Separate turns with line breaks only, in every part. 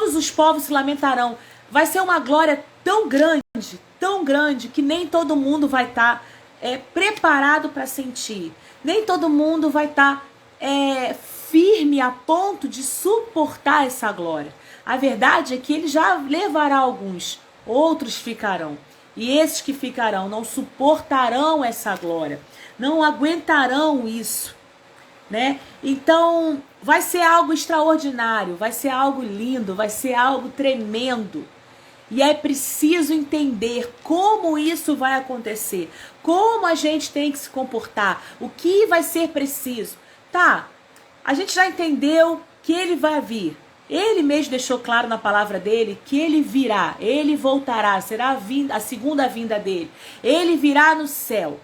todos os povos se lamentarão. Vai ser uma glória tão grande, que nem todo mundo vai estar preparado para sentir. Nem todo mundo vai estar firme a ponto de suportar essa glória. A verdade é que ele já levará alguns, outros ficarão. E esses que ficarão não suportarão essa glória, não aguentarão isso, né? Então, vai ser algo extraordinário, vai ser algo lindo, vai ser algo tremendo. E é preciso entender como isso vai acontecer, como a gente tem que se comportar, o que vai ser preciso. Tá, a gente já entendeu que ele vai vir. Ele mesmo deixou claro na palavra dele que ele virá, ele voltará, será a segunda vinda dele. Ele virá no céu.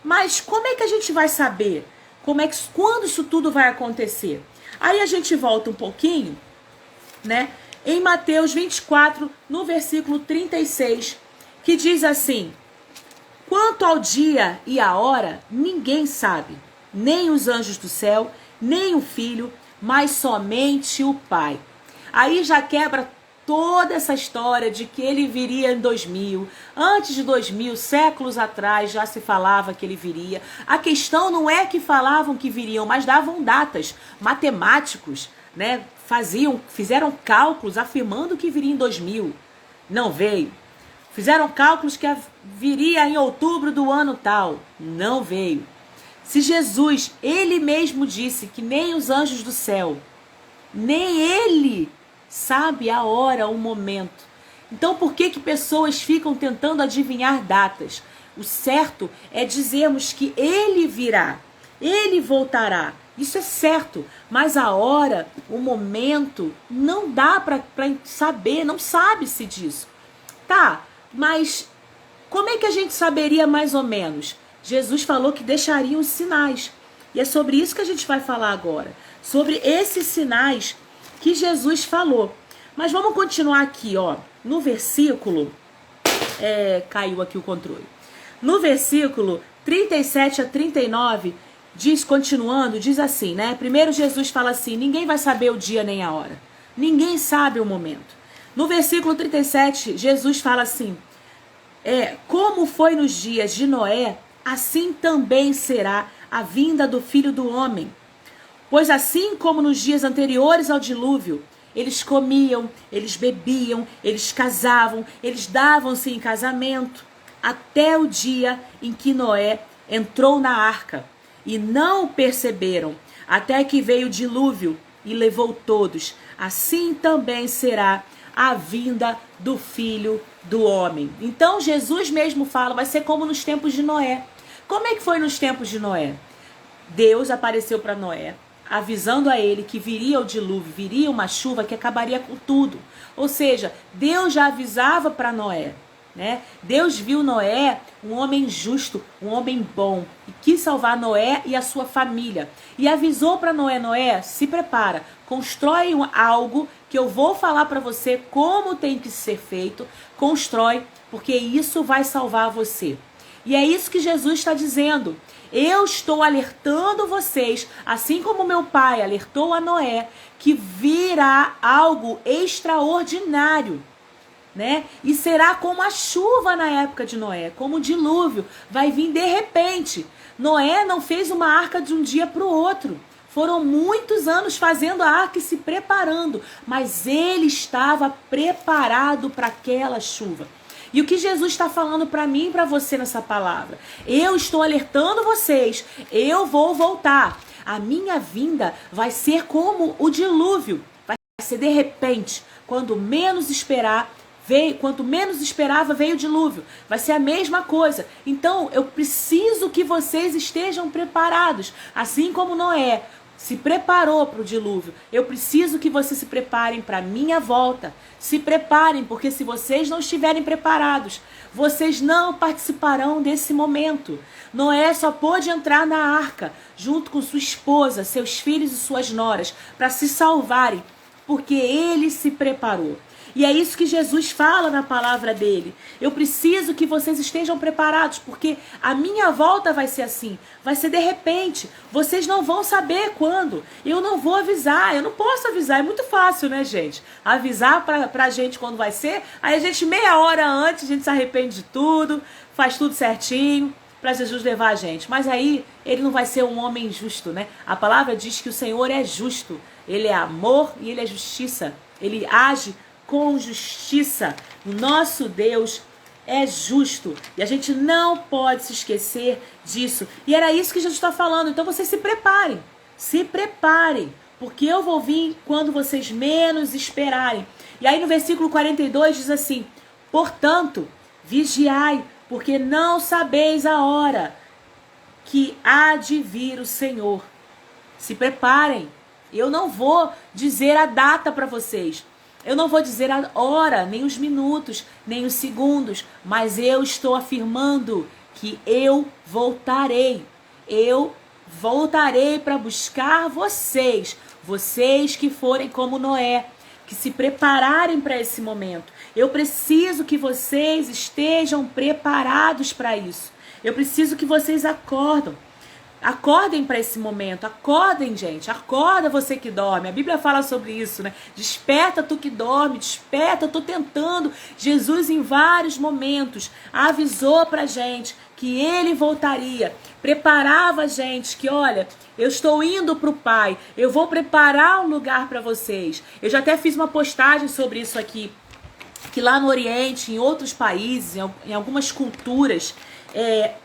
Mas como é que a gente vai saber? Quando isso tudo vai acontecer? Aí a gente volta um pouquinho, né? Em Mateus 24, no versículo 36, que diz assim: quanto ao dia e à hora, ninguém sabe, nem os anjos do céu, nem o Filho, mas somente o Pai. Aí já quebra toda essa história de que ele viria em 2000. Antes de 2000, séculos atrás, já se falava que ele viria. A questão não é que falavam que viriam, mas davam datas. Matemáticos, né, fizeram cálculos afirmando que viria em 2000. Não veio. Fizeram cálculos que viria em outubro do ano tal. Não veio. Se Jesus, ele mesmo disse que nem os anjos do céu, nem ele sabe a hora, o momento. Então por que pessoas ficam tentando adivinhar datas? O certo é dizermos que ele virá, ele voltará. Isso é certo, mas a hora, o momento, não dá para saber, não sabe-se disso. Tá, mas como é que a gente saberia mais ou menos? Jesus falou que deixariam os sinais. E é sobre isso que a gente vai falar agora. Sobre esses sinais que Jesus falou. Mas vamos continuar aqui, ó. No versículo... caiu aqui o controle. No versículo 37 a 39, continuando, diz assim, né? Primeiro Jesus fala assim: ninguém vai saber o dia nem a hora. Ninguém sabe o momento. No versículo 37, Jesus fala assim: como foi nos dias de Noé, assim também será a vinda do Filho do Homem. Pois assim como nos dias anteriores ao dilúvio, eles comiam, eles bebiam, eles casavam, eles davam-se em casamento, até o dia em que Noé entrou na arca, e não o perceberam, até que veio o dilúvio e levou todos. Assim também será a vinda do Filho do Homem. Então Jesus mesmo fala, vai ser como nos tempos de Noé. Como é que foi nos tempos de Noé? Deus apareceu para Noé, avisando a ele que viria o dilúvio, viria uma chuva que acabaria com tudo. Ou seja, Deus já avisava para Noé, né? Deus viu Noé um homem justo, um homem bom, e quis salvar Noé e a sua família. E avisou para Noé: Noé, se prepara, constrói algo que eu vou falar para você como tem que ser feito, constrói, porque isso vai salvar você. E é isso que Jesus está dizendo. Eu estou alertando vocês, assim como meu pai alertou a Noé, que virá algo extraordinário, né? E será como a chuva na época de Noé, como o dilúvio, vai vir de repente. Noé não fez uma arca de um dia para o outro. Foram muitos anos fazendo a arca e se preparando, mas ele estava preparado para aquela chuva. E o que Jesus está falando para mim e para você nessa palavra? Eu estou alertando vocês, eu vou voltar. A minha vinda vai ser como o dilúvio, vai ser de repente, quando menos esperava veio o dilúvio. Vai ser a mesma coisa. Então eu preciso que vocês estejam preparados, assim como Noé se preparou para o dilúvio. Eu preciso que vocês se preparem para a minha volta. Se preparem, porque se vocês não estiverem preparados, vocês não participarão desse momento. Noé só pôde entrar na arca junto com sua esposa, seus filhos e suas noras, para se salvarem, porque ele se preparou. E é isso que Jesus fala na palavra dele. Eu preciso que vocês estejam preparados, porque a minha volta vai ser assim. Vai ser de repente. Vocês não vão saber quando. Eu não vou avisar. Eu não posso avisar. É muito fácil, né, gente? Avisar pra gente quando vai ser. Aí a gente, meia hora antes, a gente se arrepende de tudo. Faz tudo certinho para Jesus levar a gente. Mas aí ele não vai ser um homem justo, né? A palavra diz que o Senhor é justo. Ele é amor e ele é justiça. Ele age com justiça. O nosso Deus é justo. E a gente não pode se esquecer disso. E era isso que Jesus está falando. Então vocês se preparem. Se preparem. Porque eu vou vir quando vocês menos esperarem. E aí no versículo 42 diz assim: portanto, vigiai, porque não sabeis a hora que há de vir o Senhor. Se preparem. Eu não vou dizer a data para vocês. Eu não vou dizer a hora, nem os minutos, nem os segundos. Mas eu estou afirmando que eu voltarei. Eu voltarei para buscar vocês. Vocês que forem como Noé, que se prepararem para esse momento. Eu preciso que vocês estejam preparados para isso. Eu preciso que vocês acordem para esse momento. Acordem, gente. Acorda você que dorme. A Bíblia fala sobre isso, né? Desperta tu que dorme. Desperta, eu tô tentando. Jesus em vários momentos avisou pra gente que ele voltaria. Preparava a gente que, olha, eu estou indo pro Pai. Eu vou preparar um lugar para vocês. Eu já até fiz uma postagem sobre isso aqui. Que lá no Oriente, em outros países, em algumas culturas,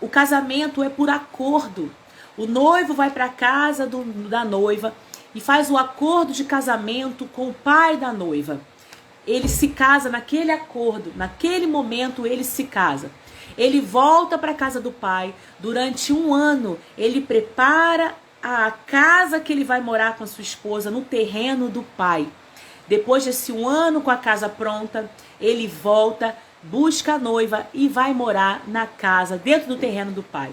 o casamento é por acordo. O noivo vai para a casa da noiva e faz o acordo de casamento com o pai da noiva. Ele se casa naquele acordo, naquele momento ele se casa. Ele volta para a casa do pai. Durante um ano, ele prepara a casa que ele vai morar com a sua esposa no terreno do pai. Depois desse um ano com a casa pronta, ele volta, busca a noiva e vai morar na casa, dentro do terreno do pai.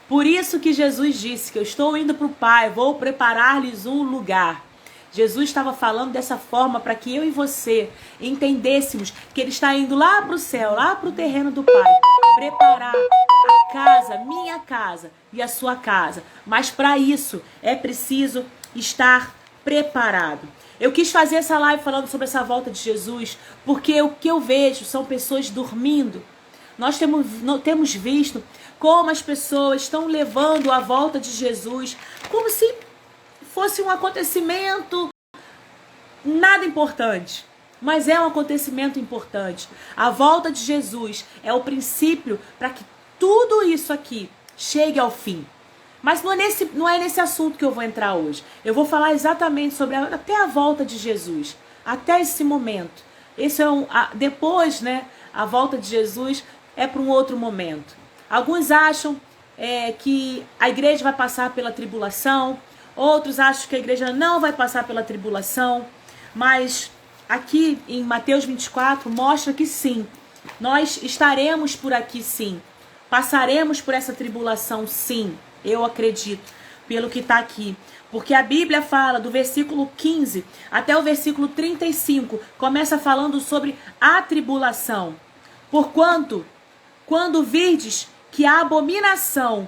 Por isso que Jesus disse que eu estou indo para o Pai, vou preparar-lhes um lugar. Jesus estava falando dessa forma para que eu e você entendêssemos que ele está indo lá para o céu, lá para o terreno do Pai, preparar a casa, minha casa e a sua casa. Mas para isso é preciso estar preparado. Eu quis fazer essa live falando sobre essa volta de Jesus, porque o que eu vejo são pessoas dormindo. Nós temos visto como as pessoas estão levando a volta de Jesus como se fosse um acontecimento nada importante. Mas é um acontecimento importante. A volta de Jesus é o princípio para que tudo isso aqui chegue ao fim. Mas não é nesse assunto que eu vou entrar hoje. Eu vou falar exatamente sobre até a volta de Jesus, até esse momento. Esse é depois, né? A volta de Jesus é para um outro momento. Alguns acham que a igreja vai passar pela tribulação, outros acham que a igreja não vai passar pela tribulação, mas aqui em Mateus 24 mostra que sim, nós estaremos por aqui sim, passaremos por essa tribulação sim, eu acredito, pelo que está aqui. Porque a Bíblia fala do versículo 15 até o versículo 35, começa falando sobre a tribulação. Porquanto, quando virdes que a abominação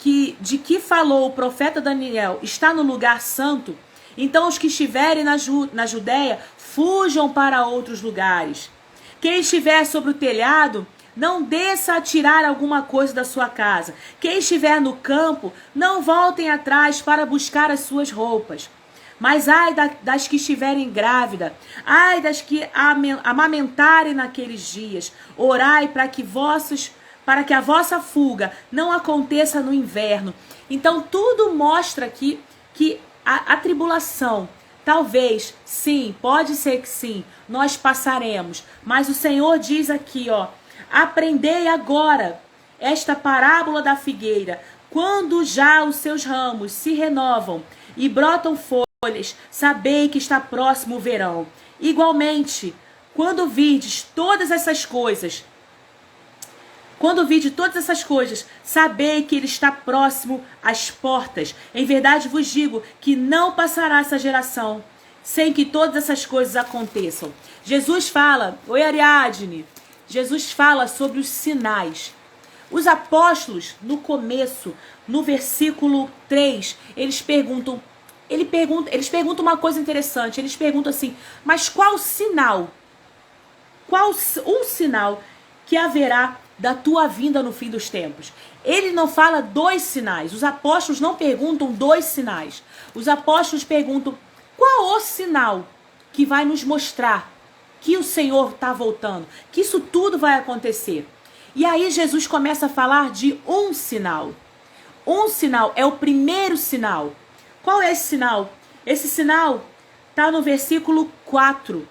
de que falou o profeta Daniel está no lugar santo, então os que estiverem na Judéia fujam para outros lugares. Quem estiver sobre o telhado, não desça a tirar alguma coisa da sua casa. Quem estiver no campo, não voltem atrás para buscar as suas roupas. Mas ai das que estiverem grávidas, ai das que amamentarem naqueles dias. Orai para que a vossa fuga não aconteça no inverno. Então tudo mostra aqui que a tribulação, talvez, sim, pode ser que sim, nós passaremos. Mas o Senhor diz aqui, aprendei agora esta parábola da figueira. Quando já os seus ramos se renovam e brotam folhas, sabei que está próximo o verão. Igualmente, quando virdes todas essas coisas, sabei que ele está próximo às portas. Em verdade vos digo que não passará essa geração sem que todas essas coisas aconteçam. Jesus fala, oi Ariadne, Jesus fala sobre os sinais. Os apóstolos, no começo, no versículo 3, eles perguntam uma coisa interessante. Eles perguntam assim, mas qual sinal? Qual um sinal que haverá da tua vinda no fim dos tempos? Ele não fala 2 sinais. Os apóstolos não perguntam 2 sinais. Os apóstolos perguntam, qual o sinal que vai nos mostrar que o Senhor está voltando? Que isso tudo vai acontecer? E aí Jesus começa a falar de um sinal. Um sinal é o primeiro sinal. Qual é esse sinal? Esse sinal está no versículo 4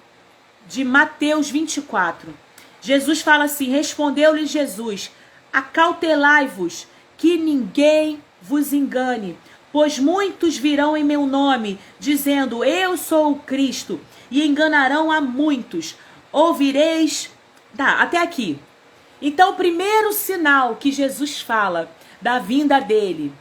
de Mateus 24. Jesus fala assim, respondeu-lhe Jesus, acautelai-vos, que ninguém vos engane, pois muitos virão em meu nome, dizendo, eu sou o Cristo, e enganarão a muitos. Ouvireis... Tá, até aqui. Então, o primeiro sinal que Jesus fala da vinda dele,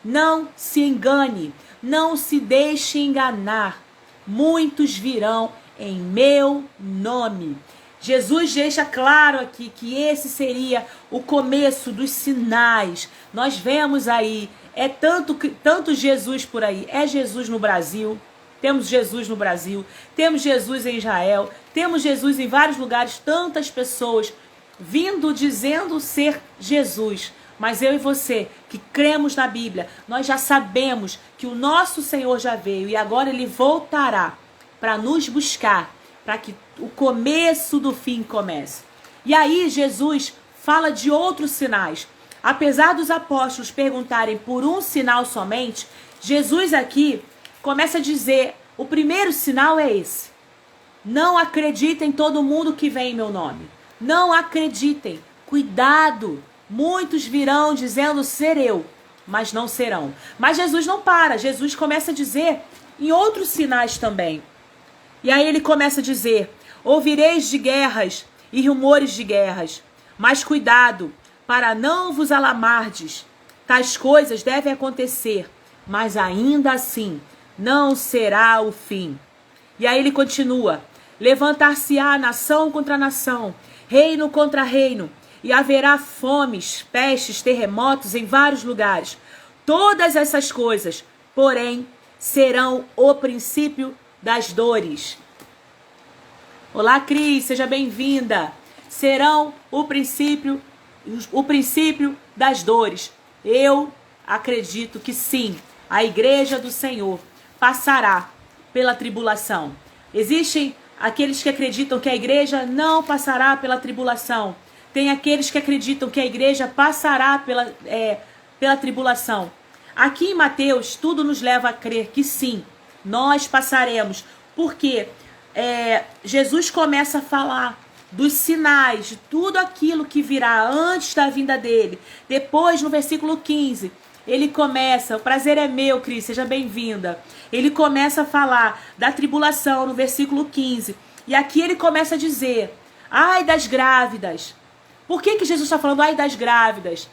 não se engane, não se deixe enganar, muitos virão em meu nome. Jesus deixa claro aqui que esse seria o começo dos sinais. Nós vemos aí, é tanto Jesus por aí, é Jesus no Brasil, temos Jesus no Brasil, temos Jesus em Israel, temos Jesus em vários lugares, tantas pessoas vindo dizendo ser Jesus. Mas eu e você, que cremos na Bíblia, nós já sabemos que o nosso Senhor já veio e agora Ele voltará para nos buscar, para que o começo do fim comece. E aí Jesus fala de outros sinais. Apesar dos apóstolos perguntarem por um sinal somente, Jesus aqui começa a dizer, o primeiro sinal é esse. Não acreditem em todo mundo que vem em meu nome. Não acreditem. Cuidado. Muitos virão dizendo ser eu, mas não serão. Mas Jesus não para. Jesus começa a dizer em outros sinais também. E aí ele começa a dizer, ouvireis de guerras e rumores de guerras, mas cuidado, para não vos alarmardes. Tais coisas devem acontecer, mas ainda assim não será o fim. E aí ele continua, levantar-se-á nação contra nação, reino contra reino, e haverá fomes, pestes, terremotos em vários lugares. Todas essas coisas, porém, serão o princípio das dores. Olá, Cris, seja bem-vinda. Serão o princípio das dores. Eu acredito que sim, a igreja do Senhor passará pela tribulação. Existem aqueles que acreditam que a igreja não passará pela tribulação. Tem aqueles que acreditam que a igreja passará pela tribulação. Aqui em Mateus, tudo nos leva a crer que sim, nós passaremos. Porque Jesus começa a falar dos sinais, de tudo aquilo que virá antes da vinda dele. Depois, no versículo 15, ele começa, o prazer é meu, Cris, seja bem-vinda. Ele começa a falar da tribulação no versículo 15. E aqui ele começa a dizer, ai das grávidas. Por que Jesus está falando ai das grávidas?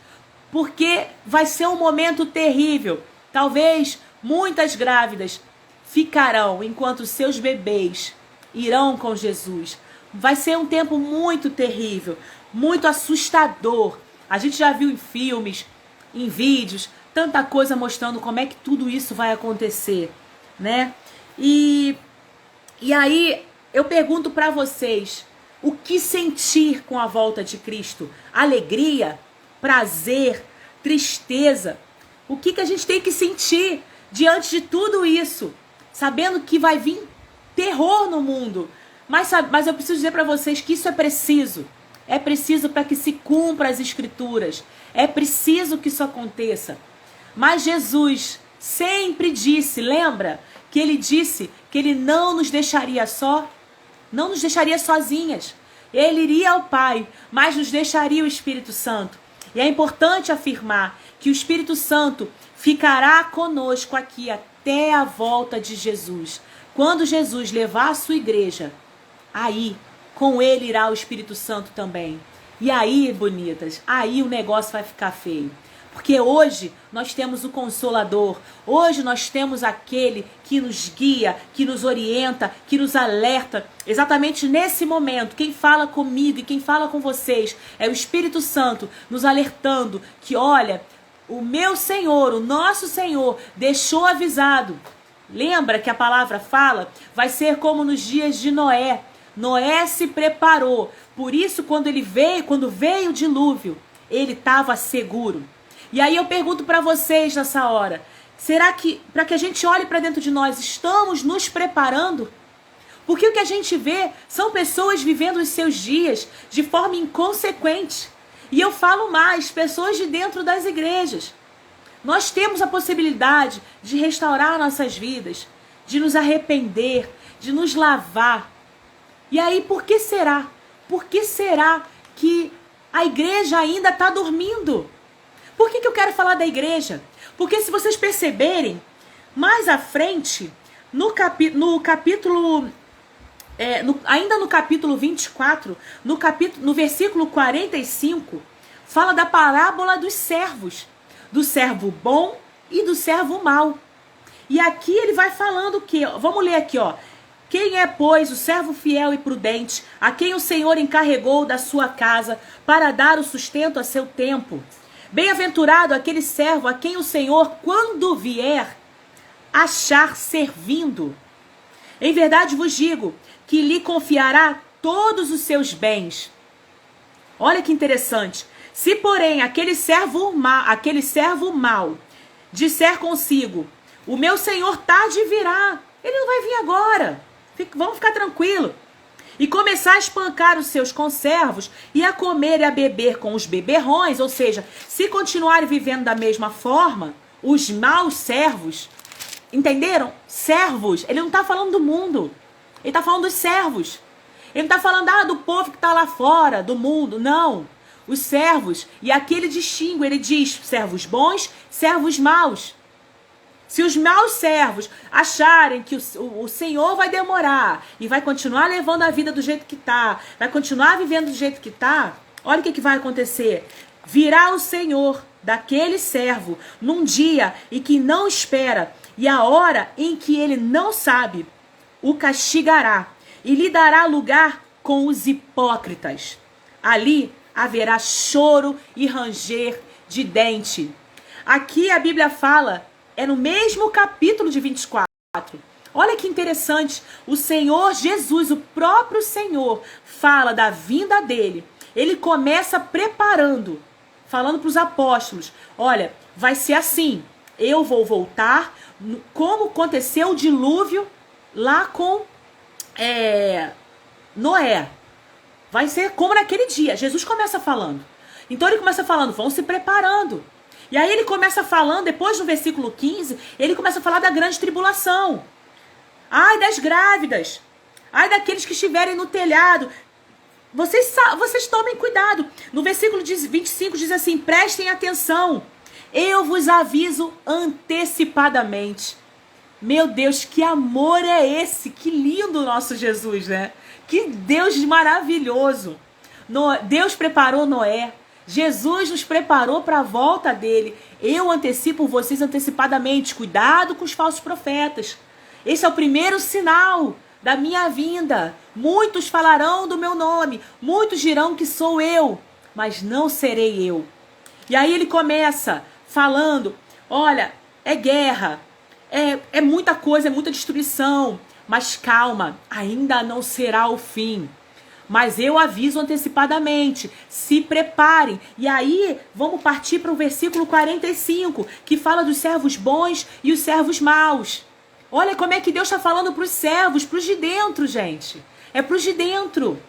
Porque vai ser um momento terrível. Talvez muitas grávidas ficarão enquanto seus bebês irão com Jesus. Vai ser um tempo muito terrível, muito assustador. A gente já viu em filmes, em vídeos, tanta coisa mostrando como é que tudo isso vai acontecer, né? E aí eu pergunto para vocês, o que sentir com a volta de Cristo? Alegria? Prazer? Tristeza? O que a gente tem que sentir diante de tudo isso? Sabendo que vai vir terror no mundo. Mas eu preciso dizer para vocês que isso é preciso. É preciso para que se cumpra as Escrituras. É preciso que isso aconteça. Mas Jesus sempre disse, lembra? Que ele disse que ele não nos deixaria só. Não nos deixaria sozinhas. Ele iria ao Pai, mas nos deixaria o Espírito Santo. E é importante afirmar que o Espírito Santo ficará conosco aqui até a volta de Jesus. Quando Jesus levar a sua igreja, aí com ele irá o Espírito Santo também. E aí, bonitas, aí o negócio vai ficar feio. Porque hoje nós temos o Consolador, hoje nós temos aquele que nos guia, que nos orienta, que nos alerta. Exatamente nesse momento, quem fala comigo e quem fala com vocês é o Espírito Santo nos alertando que, olha, o meu Senhor, o nosso Senhor, deixou avisado. Lembra que a palavra fala? Vai ser como nos dias de Noé. Noé se preparou. Por isso, quando veio o dilúvio, ele estava seguro. E aí eu pergunto para vocês nessa hora, será que, para que a gente olhe para dentro de nós, estamos nos preparando? Porque o que a gente vê são pessoas vivendo os seus dias de forma inconsequente. E eu falo mais, pessoas de dentro das igrejas. Nós temos a possibilidade de restaurar nossas vidas, de nos arrepender, de nos lavar. E aí, por que será? Por que será que a igreja ainda está dormindo? Por que eu quero falar da igreja? Porque se vocês perceberem, mais à frente, ainda no capítulo 24, no versículo 45, fala da parábola dos servos, do servo bom e do servo mau. E aqui ele vai falando que, vamos ler aqui, ó. Quem é, pois, o servo fiel e prudente, a quem o Senhor encarregou da sua casa para dar o sustento a seu tempo? Bem-aventurado aquele servo a quem o Senhor, quando vier, achar servindo. Em verdade vos digo que lhe confiará todos os seus bens. Olha que interessante. Se, porém, aquele servo mau disser consigo, o meu Senhor tarde virá, ele não vai vir agora, vamos ficar tranquilo. E começar a espancar os seus conservos e a comer e a beber com os beberrões, ou seja, se continuarem vivendo da mesma forma, os maus servos, entenderam? Servos, ele não está falando do mundo, ele está falando dos servos. Ele não está falando do povo que está lá fora, do mundo, não. Os servos, e aqui ele distingue, ele diz servos bons, servos maus. Se os maus servos acharem que o Senhor vai demorar e vai continuar levando a vida do jeito que está, vai continuar vivendo do jeito que está, olha o que vai acontecer. Virá o Senhor daquele servo num dia em que não espera e a hora em que ele não sabe, o castigará e lhe dará lugar com os hipócritas. Ali haverá choro e ranger de dente. Aqui a Bíblia fala, é no mesmo capítulo de 24. Olha que interessante, o Senhor Jesus, o próprio Senhor, fala da vinda dele. Ele começa preparando, falando para os apóstolos, olha, vai ser assim, eu vou voltar, como aconteceu o dilúvio lá com Noé. Vai ser como naquele dia. Jesus começa falando. Então ele começa falando, vão se preparando. E aí ele começa falando, depois no versículo 15, ele começa a falar da grande tribulação. Ai das grávidas. Ai daqueles que estiverem no telhado. Vocês tomem cuidado. No versículo 25 diz assim, prestem atenção. Eu vos aviso antecipadamente. Meu Deus, que amor é esse? Que lindo o nosso Jesus, né? Que Deus maravilhoso. Deus preparou Noé. Jesus nos preparou para a volta dele. Eu antecipo vocês antecipadamente. Cuidado com os falsos profetas. Esse é o primeiro sinal da minha vinda. Muitos falarão do meu nome. Muitos dirão que sou eu, mas não serei eu. E aí ele começa falando, olha, é guerra, é muita coisa, é muita destruição. Mas calma, ainda não será o fim. Mas eu aviso antecipadamente, se preparem. E aí, vamos partir para o versículo 45, que fala dos servos bons e os servos maus. Olha como é que Deus está falando para os servos, para os de dentro, gente. É para os de dentro.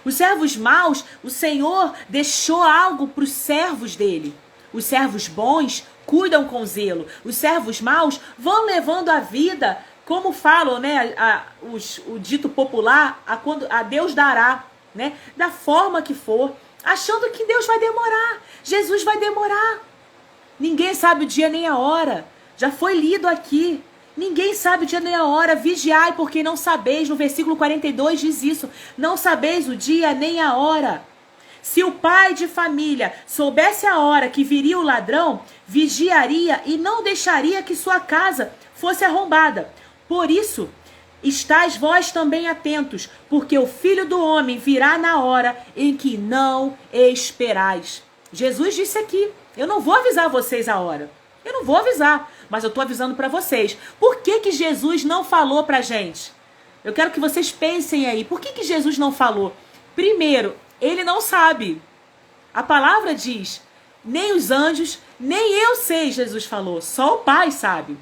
Os servos maus, o Senhor deixou algo para os servos dele. Os servos bons cuidam com zelo. Os servos maus vão levando a vida, como falam, né, o dito popular, a Deus dará, né, da forma que for, achando que Deus vai demorar, Jesus vai demorar. Ninguém sabe o dia nem a hora, já foi lido aqui. Ninguém sabe o dia nem a hora, vigiai porque não sabeis, no versículo 42 diz isso, não sabeis o dia nem a hora. Se o pai de família soubesse a hora que viria o ladrão, vigiaria e não deixaria que sua casa fosse arrombada. Por isso, estais vós também atentos, porque o Filho do Homem virá na hora em que não esperais. Jesus disse aqui, eu não vou avisar vocês a hora. Eu não vou avisar, mas eu estou avisando para vocês. Por que que Jesus não falou para a gente? Eu quero que vocês pensem aí. Por que que Jesus não falou? Primeiro, ele não sabe. A palavra diz, nem os anjos, nem eu sei, Jesus falou. Só o Pai sabe.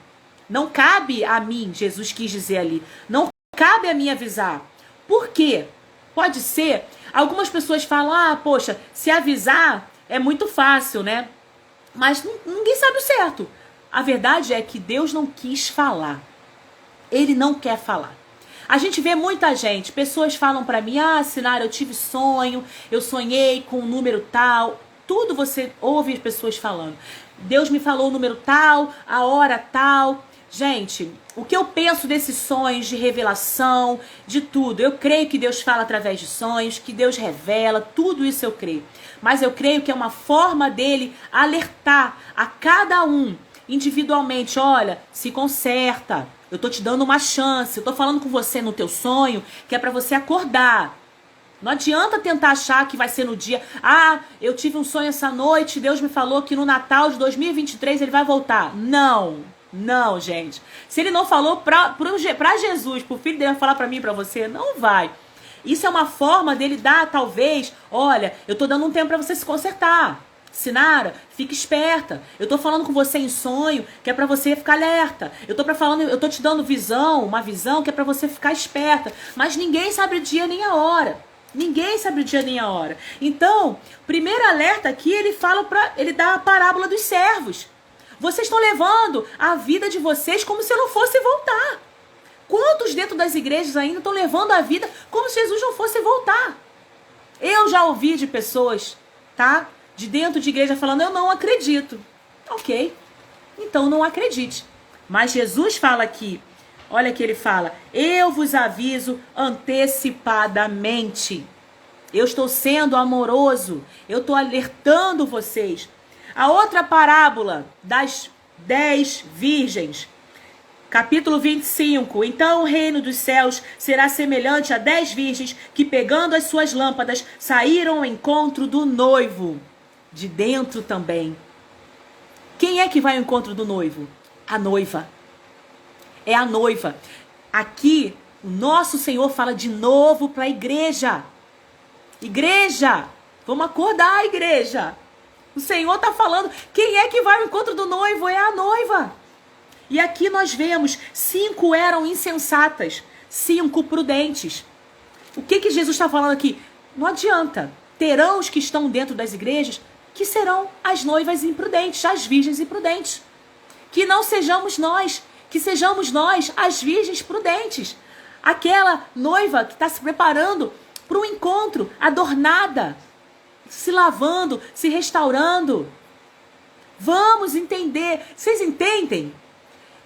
Não cabe a mim, Jesus quis dizer ali. Não cabe a mim avisar. Por quê? Pode ser, algumas pessoas falam, poxa, se avisar é muito fácil, né? Mas ninguém sabe o certo. A verdade é que Deus não quis falar. Ele não quer falar. A gente vê muita gente, pessoas falam pra mim, Sinara, eu tive sonho, eu sonhei com um número tal. Tudo você ouve as pessoas falando. Deus me falou o número tal, a hora tal. Gente, o que eu penso desses sonhos de revelação, de tudo? Eu creio que Deus fala através de sonhos, que Deus revela, tudo isso eu creio. Mas eu creio que é uma forma dele alertar a cada um individualmente, olha, se conserta, eu tô te dando uma chance, eu tô falando com você no teu sonho, que é pra você acordar. Não adianta tentar achar que vai ser no dia, eu tive um sonho essa noite, Deus me falou que no Natal de 2023 ele vai voltar. Não, gente. Se ele não falou pra Jesus, pro filho dele falar pra mim e pra você, não vai. Isso é uma forma dele dar, talvez, olha, eu tô dando um tempo pra você se consertar. Sinara, fica esperta. Eu tô falando com você em sonho, que é pra você ficar alerta. Eu tô te dando uma visão que é pra você ficar esperta. Mas ninguém sabe o dia nem a hora. Ninguém sabe o dia nem a hora. Então, primeiro alerta aqui, ele dá a parábola dos servos. Vocês estão levando a vida de vocês como se eu não fosse voltar. Quantos dentro das igrejas ainda estão levando a vida como se Jesus não fosse voltar? Eu já ouvi de pessoas, tá? De dentro de igreja falando, eu não acredito. Ok, então não acredite. Mas Jesus fala aqui, olha que ele fala, eu vos aviso antecipadamente. Eu estou sendo amoroso, eu estou alertando vocês. A outra parábola das 10 virgens, capítulo 25. Então o reino dos céus será semelhante a 10 virgens que, pegando as suas lâmpadas, saíram ao encontro do noivo. De dentro também. Quem é que vai ao encontro do noivo? A noiva. É a noiva. Aqui, o nosso Senhor fala de novo para a igreja. Igreja, vamos acordar, igreja. O Senhor está falando, quem é que vai ao encontro do noivo? É a noiva. E aqui nós vemos, 5 eram insensatas, 5 prudentes. O que Jesus está falando aqui? Não adianta. Terão os que estão dentro das igrejas, que serão as noivas imprudentes, as virgens imprudentes. Que não sejamos nós, que sejamos nós as virgens prudentes. Aquela noiva que está se preparando para um encontro, adornada, se lavando, se restaurando. Vamos entender. Vocês entendem?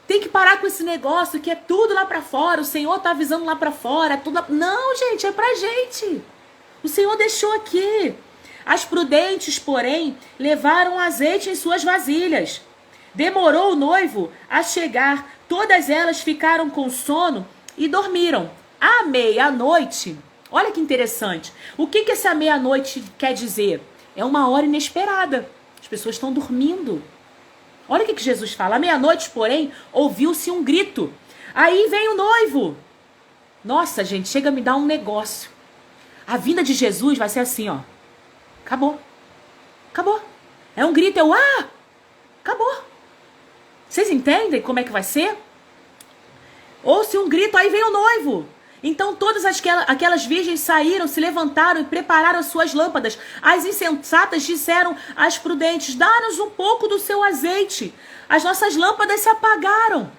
Tem que parar com esse negócio que é tudo lá para fora. O Senhor está avisando lá para fora. Não, gente, é pra gente. O Senhor deixou aqui. As prudentes, porém, levaram azeite em suas vasilhas. Demorou o noivo a chegar. Todas elas ficaram com sono e dormiram. À meia-noite, olha que interessante. O que essa meia-noite quer dizer? É uma hora inesperada. As pessoas estão dormindo. Olha o que Jesus fala. À meia-noite, porém, ouviu-se um grito. Aí vem o noivo. Nossa, gente, chega a me dar um negócio. A vinda de Jesus vai ser assim, ó. Acabou. Acabou. É um grito, acabou. Vocês entendem como é que vai ser? Ouça um grito, aí vem o noivo. Então todas aquelas virgens saíram, se levantaram e prepararam as suas lâmpadas. As insensatas disseram às prudentes, dá-nos um pouco do seu azeite. As nossas lâmpadas se apagaram.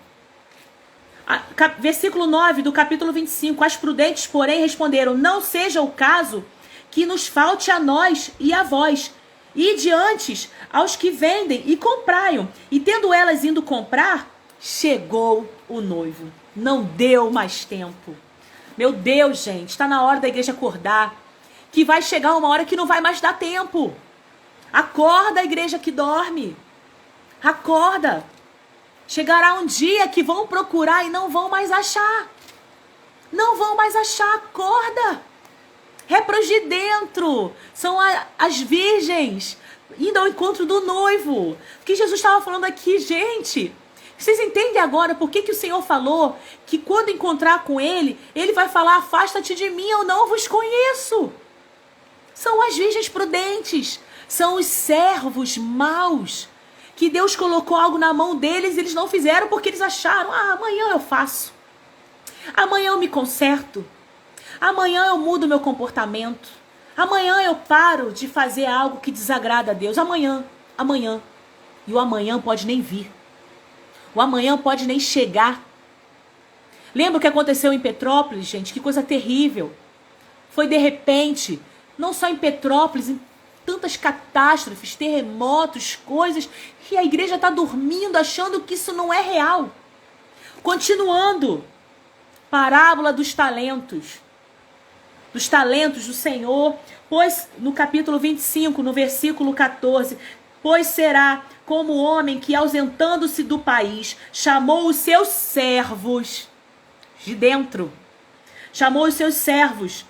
Versículo 9 do capítulo 25. As prudentes, porém, responderam, não seja o caso que nos falte a nós e a vós. E diante aos que vendem e compraiam. E tendo elas indo comprar, chegou o noivo. Não deu mais tempo. Meu Deus, gente, está na hora da igreja acordar. que vai chegar uma hora que não vai mais dar tempo. Acorda, igreja que dorme. Acorda. Chegará um dia que vão procurar e não vão mais achar. Não vão mais achar. Acorda. É para os de dentro. São as virgens indo ao encontro do noivo. O que Jesus estava falando aqui, gente? Vocês entendem agora por que o Senhor falou que quando encontrar com Ele, Ele vai falar: afasta-te de mim, eu não vos conheço. São as virgens prudentes. São os servos maus. Que Deus colocou algo na mão deles e eles não fizeram porque eles acharam: amanhã eu faço. Amanhã eu me conserto. Amanhã eu mudo meu comportamento. Amanhã eu paro de fazer algo que desagrada a Deus. Amanhã. E o amanhã pode nem vir. O amanhã pode nem chegar. Lembra o que aconteceu em Petrópolis, gente? Que coisa terrível. Foi de repente, não só em Petrópolis, em tantas catástrofes, terremotos, coisas, e a igreja está dormindo, achando que isso não é real. Continuando, parábola dos talentos. Dos talentos do Senhor, pois no capítulo 25, no versículo 14, pois será como o homem que, ausentando-se do país, chamou os seus servos de dentro, chamou os seus servos,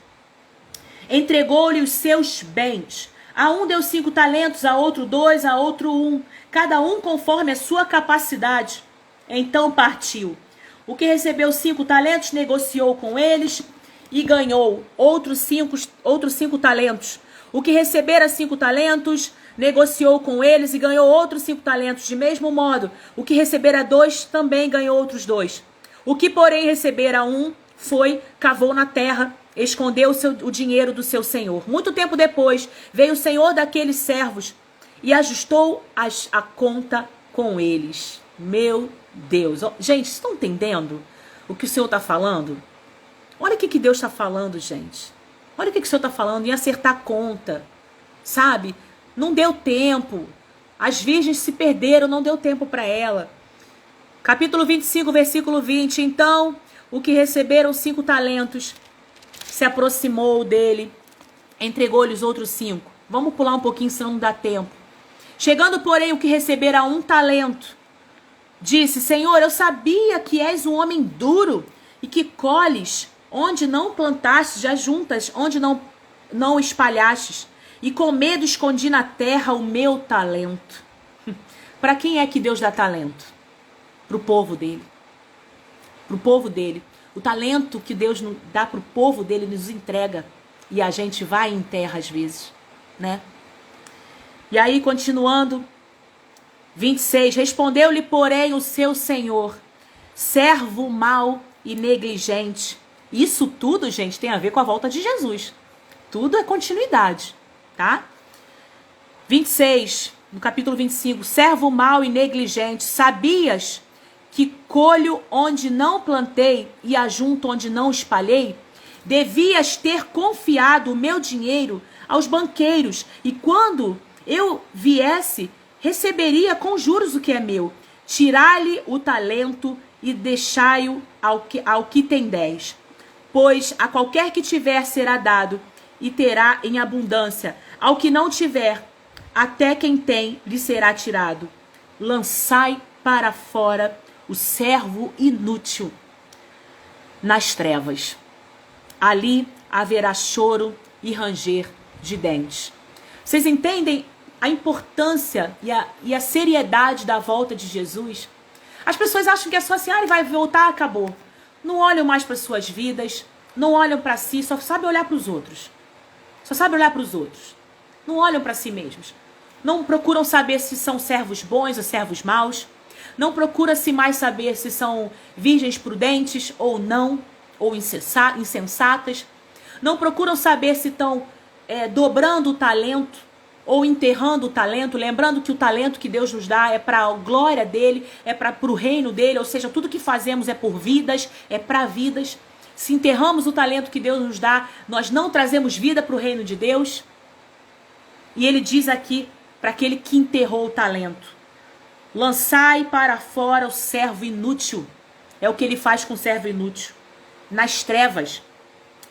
entregou-lhe os seus bens. A um deu 5 talentos, a outro 2, a outro 1, cada um conforme a sua capacidade. Então partiu. O que recebeu 5 talentos negociou com eles e ganhou outros 5 talentos. O que recebera 5 talentos negociou com eles e ganhou outros 5 talentos. De mesmo modo, o que recebera 2 também ganhou outros 2. O que, porém, recebera 1 foi, cavou na terra, escondeu o dinheiro do seu senhor. Muito tempo depois, veio o senhor daqueles servos e ajustou a conta com eles. Meu Deus. Gente, vocês estão entendendo o que o Senhor está falando? Olha o que Deus está falando, gente. Olha o que o Senhor está falando em acertar a conta. Sabe? Não deu tempo. As virgens se perderam, não deu tempo para ela. Capítulo 25, versículo 20. Então, o que receberam 5 talentos se aproximou dele, entregou-lhe os outros 5. Vamos pular um pouquinho, senão não dá tempo. Chegando, porém, o que recebera 1 talento, disse: Senhor, eu sabia que és um homem duro e que colhes onde não plantastes, já juntas onde não espalhastes, e com medo escondi na terra o meu talento. Para quem é que Deus dá talento? Para o povo dele. Para o povo dele. O talento que Deus dá para o povo dele nos entrega. E a gente vai em terra às vezes, né? E aí, continuando, 26. Respondeu-lhe, porém, o seu senhor: servo mau e negligente. Isso tudo, gente, tem a ver com a volta de Jesus. Tudo é continuidade, tá? 26, no capítulo 25. Servo mau e negligente, sabias que colho onde não plantei e ajunto onde não espalhei? Devias ter confiado o meu dinheiro aos banqueiros, e quando eu viesse, receberia com juros o que é meu. Tirai-lhe o talento e deixai-o ao que tem 10. Pois a qualquer que tiver será dado, e terá em abundância. Ao que não tiver, até quem tem lhe será tirado. Lançai para fora o servo inútil nas trevas. Ali haverá choro e ranger de dentes. Vocês entendem a importância e a seriedade da volta de Jesus? As pessoas acham que é só assim: ele vai voltar, acabou. Não olham mais para suas vidas, não olham para si, só sabem olhar para os outros. Só sabem olhar para os outros. Não olham para si mesmos. Não procuram saber se são servos bons ou servos maus. Não procura-se mais saber se são virgens prudentes ou não, ou insensatas. Não procuram saber se estão dobrando o talento ou enterrando o talento, lembrando que o talento que Deus nos dá é para a glória dele, é para o reino dele, ou seja, tudo que fazemos é por vidas, é para vidas. Se enterramos o talento que Deus nos dá, nós não trazemos vida para o reino de Deus. E ele diz aqui para aquele que enterrou o talento: lançai para fora o servo inútil. É o que ele faz com o servo inútil. Nas trevas,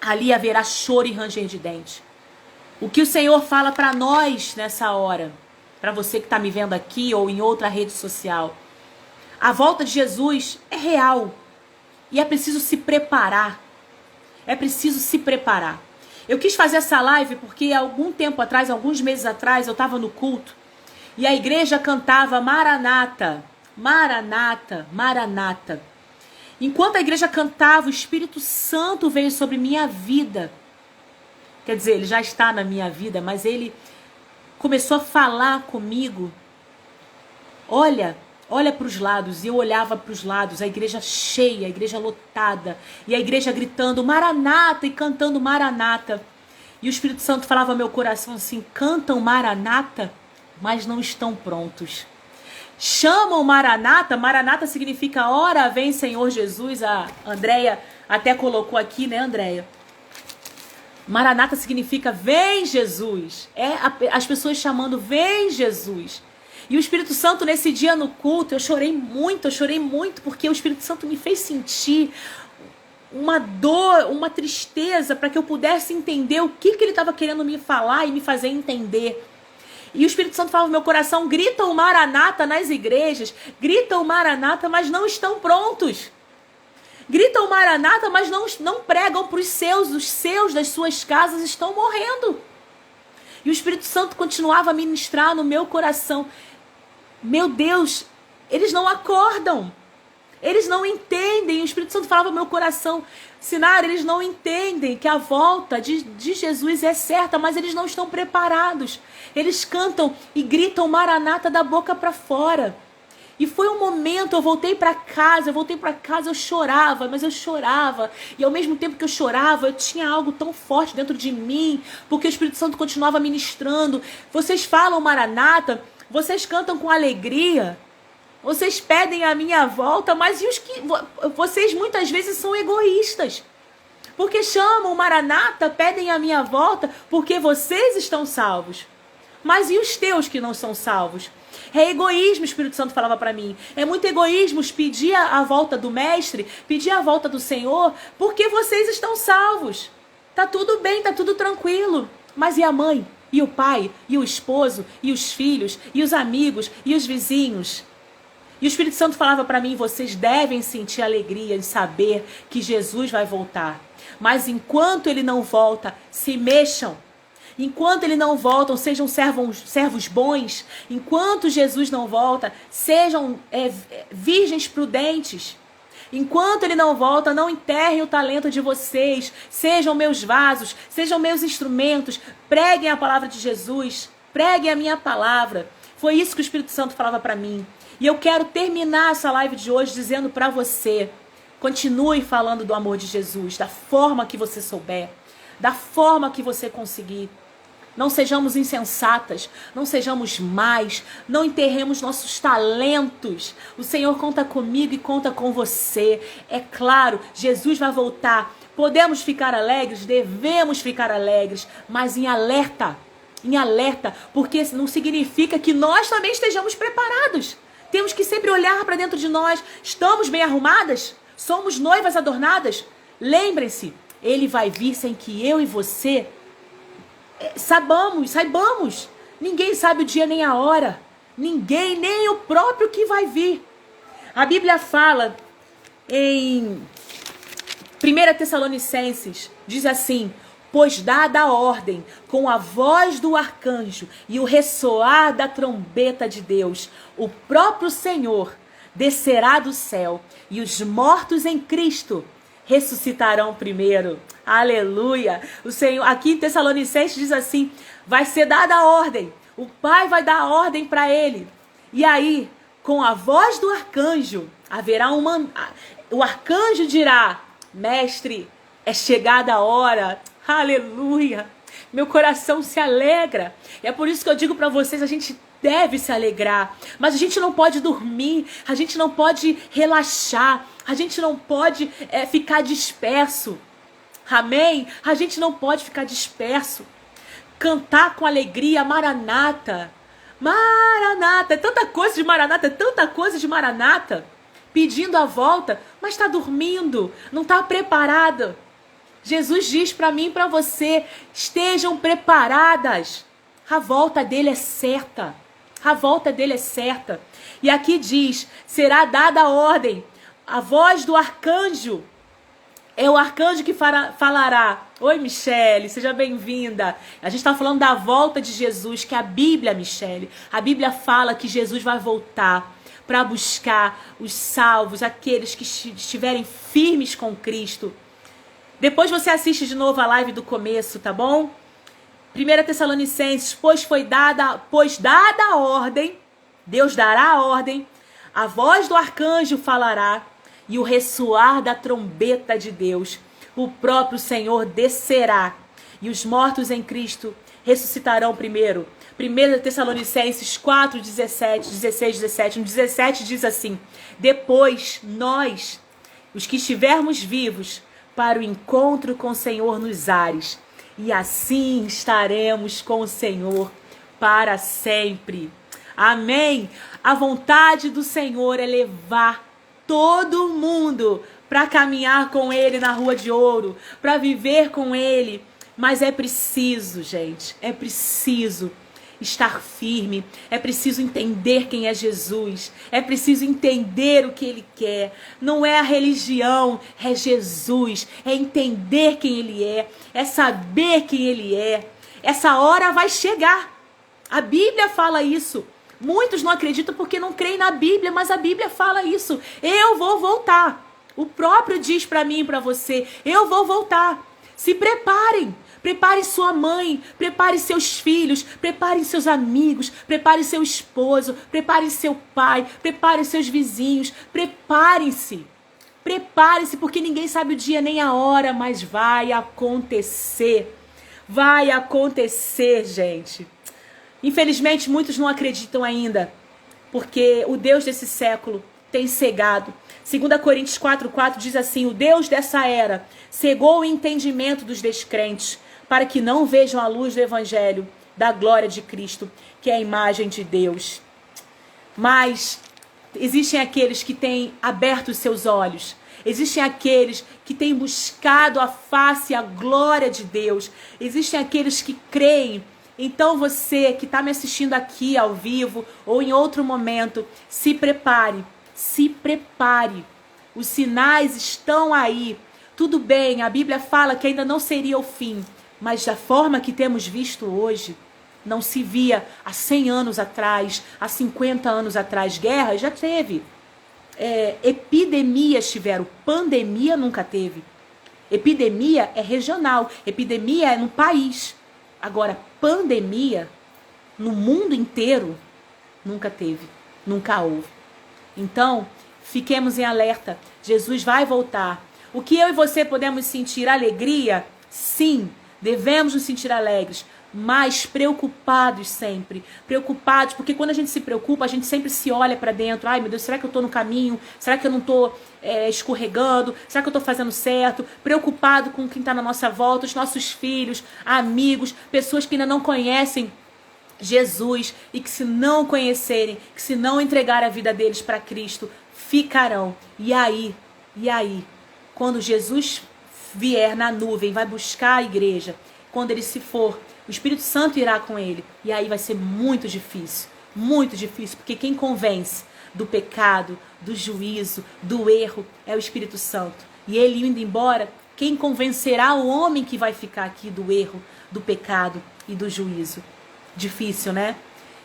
ali haverá choro e ranger de dente. O que o Senhor fala para nós nessa hora, para você que está me vendo aqui ou em outra rede social, a volta de Jesus é real e é preciso se preparar. É preciso se preparar. Eu quis fazer essa live porque algum tempo atrás, alguns meses atrás, eu estava no culto e a igreja cantava Maranata, Maranata, Maranata. Enquanto a igreja cantava, o Espírito Santo veio sobre minha vida. Quer dizer, ele já está na minha vida, mas ele começou a falar comigo. Olha para os lados. E eu olhava para os lados, a igreja cheia, a igreja lotada. E a igreja gritando Maranata e cantando Maranata. E o Espírito Santo falava ao meu coração assim, cantam Maranata, mas não estão prontos. Chamam Maranata, Maranata significa ora vem Senhor Jesus. A Andréia até colocou aqui, né, Andréia? Maranata significa vem Jesus. As pessoas chamando vem Jesus. E o Espírito Santo nesse dia no culto, eu chorei muito, porque o Espírito Santo me fez sentir uma dor, uma tristeza, para que eu pudesse entender o que ele estava querendo me falar e me fazer entender. E o Espírito Santo falava no meu coração, gritam o Maranata nas igrejas, gritam o Maranata, mas não estão prontos. Gritam o Maranata, mas não pregam para os seus das suas casas estão morrendo. E o Espírito Santo continuava a ministrar no meu coração. Meu Deus, eles não acordam. Eles não entendem. O Espírito Santo falava no meu coração, Sinara, eles não entendem que a volta de Jesus é certa, mas eles não estão preparados. Eles cantam e gritam Maranata da boca para fora. E foi um momento, eu voltei para casa, eu chorava, mas eu chorava. E ao mesmo tempo que eu chorava, eu tinha algo tão forte dentro de mim, porque o Espírito Santo continuava ministrando. Vocês falam Maranata, vocês cantam com alegria, vocês pedem a minha volta, mas e os que vocês muitas vezes são egoístas. Porque chamam Maranata, pedem a minha volta, porque vocês estão salvos. Mas e os teus que não são salvos? É egoísmo, o Espírito Santo falava para mim. É muito egoísmo pedir a volta do Mestre, pedir a volta do Senhor, porque vocês estão salvos. Tá tudo bem, tá tudo tranquilo. Mas e a mãe? E o pai? E o esposo? E os filhos? E os amigos? E os vizinhos? E o Espírito Santo falava para mim, vocês devem sentir alegria de saber que Jesus vai voltar. Mas enquanto ele não volta, se mexam. Enquanto ele não volta, sejam servos bons. Enquanto Jesus não volta, sejam virgens prudentes. Enquanto ele não volta, não enterrem o talento de vocês. Sejam meus vasos, sejam meus instrumentos. Preguem a palavra de Jesus. Preguem a minha palavra. Foi isso que o Espírito Santo falava para mim. E eu quero terminar essa live de hoje dizendo para você, continue falando do amor de Jesus, da forma que você souber, da forma que você conseguir. Não sejamos insensatas, não sejamos más, não enterremos nossos talentos. O Senhor conta comigo e conta com você. É claro, Jesus vai voltar. Podemos ficar alegres, devemos ficar alegres, mas em alerta, porque não significa que nós também estejamos preparados. Temos que sempre olhar para dentro de nós. Estamos bem arrumadas? Somos noivas adornadas? Lembrem-se, ele vai vir sem que eu e você saibamos. Ninguém sabe o dia nem a hora. Ninguém, nem o próprio que vai vir. A Bíblia fala em 1 Tessalonicenses, diz assim, pois dada a ordem, com a voz do arcanjo e o ressoar da trombeta de Deus, o próprio Senhor descerá do céu e os mortos em Cristo ressuscitarão primeiro. Aleluia! O Senhor, aqui em Tessalonicenses diz assim, vai ser dada a ordem, o Pai vai dar a ordem para ele. E aí, com a voz do arcanjo, o arcanjo dirá, mestre, é chegada a hora. Aleluia! Meu coração se alegra. É por isso que eu digo para vocês, a gente deve se alegrar, mas a gente não pode dormir, a gente não pode relaxar, a gente não pode ficar disperso. Amém? A gente não pode ficar disperso. Cantar com alegria, Maranata. Maranata, é tanta coisa de Maranata, pedindo a volta, mas está dormindo, não está preparada. Jesus diz para mim e para você, estejam preparadas. A volta dele é certa. A volta dele é certa. E aqui diz, será dada a ordem. A voz do arcanjo. É o arcanjo que falará. Oi, Michele, seja bem-vinda. A gente está falando da volta de Jesus, que é a Bíblia, Michele. A Bíblia fala que Jesus vai voltar para buscar os salvos, aqueles que estiverem firmes com Cristo. Depois você assiste de novo a live do começo, tá bom? 1 Tessalonicenses, pois dada a ordem, Deus dará a ordem, a voz do arcanjo falará, e o ressoar da trombeta de Deus, o próprio Senhor descerá, e os mortos em Cristo ressuscitarão primeiro. 1 Tessalonicenses 4, 16, 17. No 17 diz assim, depois nós, os que estivermos vivos, para o encontro com o Senhor nos ares, e assim estaremos com o Senhor para sempre. Amém? A vontade do Senhor é levar todo mundo para caminhar com Ele na rua de ouro, para viver com Ele. Mas é preciso, gente, é preciso estar firme, é preciso entender quem é Jesus, é preciso entender o que Ele quer. Não é a religião, é Jesus, é entender quem Ele é saber quem Ele é. Essa hora vai chegar. A Bíblia fala isso. Muitos não acreditam porque não creem na Bíblia, mas a Bíblia fala isso. Eu vou voltar. O próprio diz para mim e para você, eu vou voltar. Se preparem. Prepare sua mãe, prepare seus filhos, prepare seus amigos, prepare seu esposo, prepare seu pai, prepare seus vizinhos. Preparem-se. Prepare-se, porque ninguém sabe o dia nem a hora, mas vai acontecer. Vai acontecer, gente. Infelizmente, muitos não acreditam ainda, porque o Deus desse século tem cegado. 2 Coríntios 4,4 diz assim, o Deus dessa era cegou o entendimento dos descrentes, para que não vejam a luz do Evangelho, da glória de Cristo, que é a imagem de Deus. Mas existem aqueles que têm aberto os seus olhos, existem aqueles que têm buscado a face e a glória de Deus, existem aqueles que creem. Então você que está me assistindo aqui ao vivo ou em outro momento, se prepare, se prepare. Os sinais estão aí. Tudo bem, a Bíblia fala que ainda não seria o fim, mas da forma que temos visto hoje, não se via há 100 anos atrás, há 50 anos atrás. Guerra já teve, epidemias tiveram, pandemia nunca teve. Epidemia é regional, epidemia é no país. Agora, pandemia no mundo inteiro nunca teve, nunca houve. Então, fiquemos em alerta. Jesus vai voltar. O que eu e você podemos sentir alegria? Sim, devemos nos sentir alegres, mas preocupados sempre. Preocupados, porque quando a gente se preocupa, a gente sempre se olha para dentro. Ai, meu Deus, será que eu estou no caminho? Será que eu não estou escorregando? Será que eu estou fazendo certo? Preocupado com quem está na nossa volta, os nossos filhos, amigos, pessoas que ainda não conhecem Jesus e que se não conhecerem, que se não entregarem a vida deles para Cristo, ficarão. E aí, quando Jesus vier na nuvem, vai buscar a igreja, quando ele se for, o Espírito Santo irá com ele. E aí vai ser muito difícil, porque quem convence do pecado, do juízo, do erro, é o Espírito Santo. E ele indo embora, quem convencerá o homem que vai ficar aqui do erro, do pecado e do juízo? Difícil, né?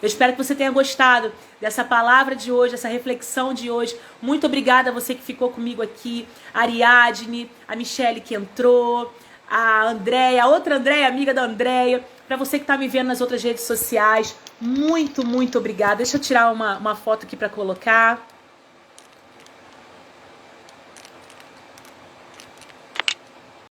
Eu espero que você tenha gostado dessa palavra de hoje, dessa reflexão de hoje. Muito obrigada a você que ficou comigo aqui, a Ariadne, a Michele que entrou, a Andréia, a outra Andréia, amiga da Andréia, para você que está me vendo nas outras redes sociais. Muito, muito obrigada. Deixa eu tirar uma foto aqui para colocar.